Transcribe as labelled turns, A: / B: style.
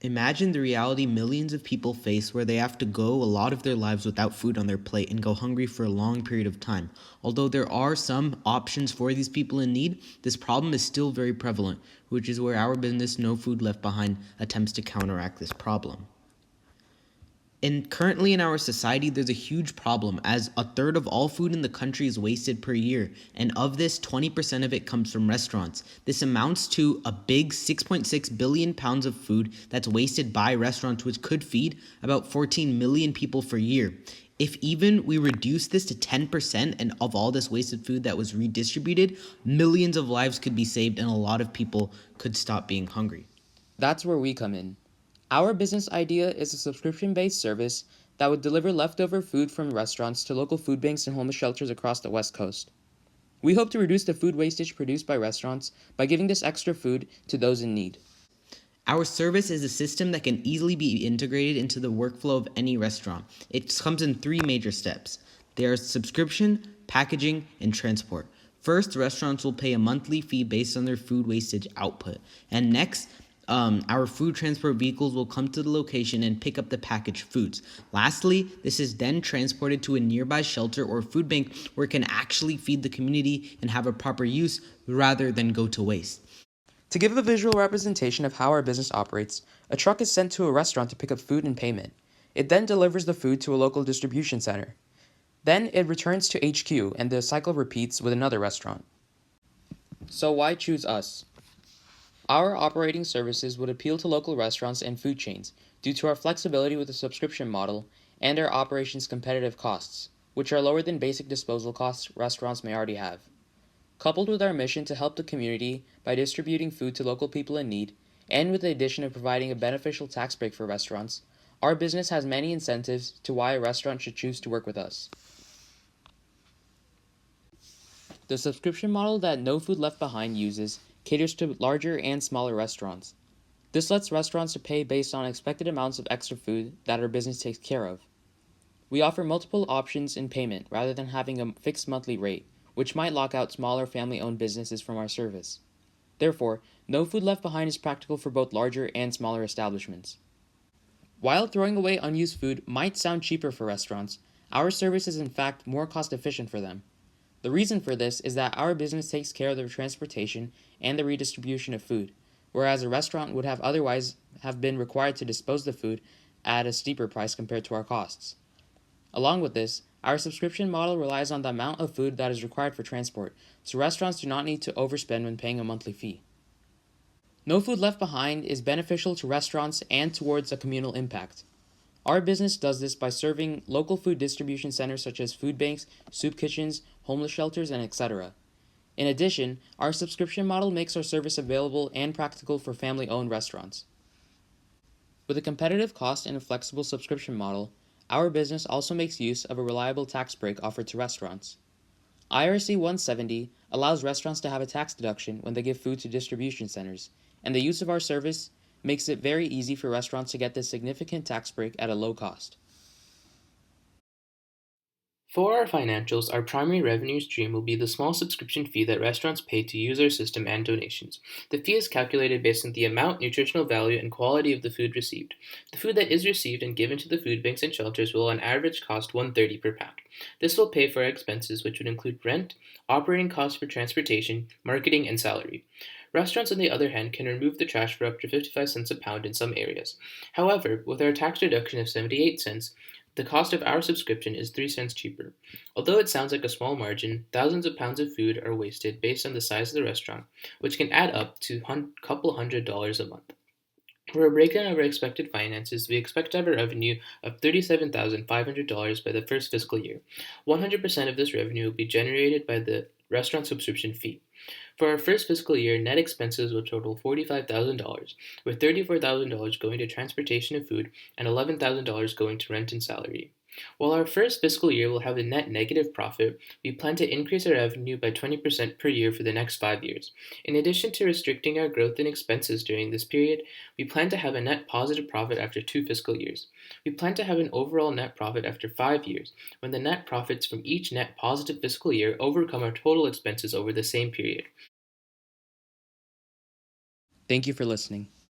A: Imagine the reality millions of people face where they have to go a lot of their lives without food on their plate and go hungry for a long period of time. Although there are some options for these people in need, this problem is still very prevalent, which is where our business, No Food Left Behind, attempts to counteract this problem. And currently in our society, there's a huge problem as a third of all food in the country is wasted per year. And of this, 20% of it comes from restaurants. This amounts to a big 6.6 billion pounds of food that's wasted by restaurants, which could feed about 14 million people per year. If even we reduce this to 10% and of all this wasted food that was redistributed, millions of lives could be saved and a lot of people could stop being hungry.
B: That's where we come in. Our business idea is a subscription-based service that would deliver leftover food from restaurants to local food banks and homeless shelters across the West Coast. We hope to reduce the food wastage produced by restaurants by giving this extra food to those in need.
A: Our service is a system that can easily be integrated into the workflow of any restaurant. It comes in three major steps. There are subscription, packaging, and transport. First, restaurants will pay a monthly fee based on their food wastage output. And next, our food transport vehicles will come to the location and pick up the packaged foods. Lastly, this is then transported to a nearby shelter or food bank where it can actually feed the community and have a proper use rather than go to waste.
B: To give a visual representation of how our business operates, a truck is sent to a restaurant to pick up food and payment. It then delivers the food to a local distribution center. Then it returns to HQ and the cycle repeats with another restaurant. So why choose us? Our operating services would appeal to local restaurants and food chains due to our flexibility with the subscription model and our operations' competitive costs, which are lower than basic disposal costs restaurants may already have. Coupled with our mission to help the community by distributing food to local people in need, and with the addition of providing a beneficial tax break for restaurants, our business has many incentives to why a restaurant should choose to work with us. The subscription model that No Food Left Behind uses caters to larger and smaller restaurants. This lets restaurants to pay based on expected amounts of extra food that our business takes care of. We offer multiple options in payment rather than having a fixed monthly rate, which might lock out smaller family-owned businesses from our service. Therefore, No Food Left Behind is practical for both larger and smaller establishments. While throwing away unused food might sound cheaper for restaurants, our service is in fact more cost-efficient for them. The reason for this is that our business takes care of the transportation and the redistribution of food, whereas a restaurant would have otherwise have been required to dispose the food at a steeper price compared to our costs. Along with this, our subscription model relies on the amount of food that is required for transport, so restaurants do not need to overspend when paying a monthly fee. No Food Left Behind is beneficial to restaurants and towards a communal impact. Our business does this by serving local food distribution centers such as food banks, soup kitchens, homeless shelters, and etc. In addition, our subscription model makes our service available and practical for family-owned restaurants. With a competitive cost and a flexible subscription model, our business also makes use of a reliable tax break offered to restaurants. IRC 170 allows restaurants to have a tax deduction when they give food to distribution centers, and the use of our service makes it very easy for restaurants to get this significant tax break at a low cost. For our financials, our primary revenue stream will be the small subscription fee that restaurants pay to use our system and donations. The fee is calculated based on the amount, nutritional value, and quality of the food received. The food that is received and given to the food banks and shelters will on average cost $1.30 per pound. This will pay for our expenses, which would include rent, operating costs for transportation, marketing, and salary. Restaurants, on the other hand, can remove the trash for up to 55 cents a pound in some areas. However, with our tax deduction of 78 cents, the cost of our subscription is 3 cents cheaper. Although it sounds like a small margin, thousands of pounds of food are wasted based on the size of the restaurant, which can add up to a couple $100 a month. For a breakdown of our expected finances, we expect to have a revenue of $37,500 by the first fiscal year. 100% of this revenue will be generated by the restaurant subscription fee. For our first fiscal year, net expenses will total $45,000, with $34,000 going to transportation and food and $11,000 going to rent and salary. While our first fiscal year will have a net negative profit, we plan to increase our revenue by 20% per year for the next 5 years. In addition to restricting our growth in expenses during this period, we plan to have a net positive profit after 2 fiscal years. We plan to have an overall net profit after 5 years, when the net profits from each net positive fiscal year overcome our total expenses over the same period. Thank you for listening.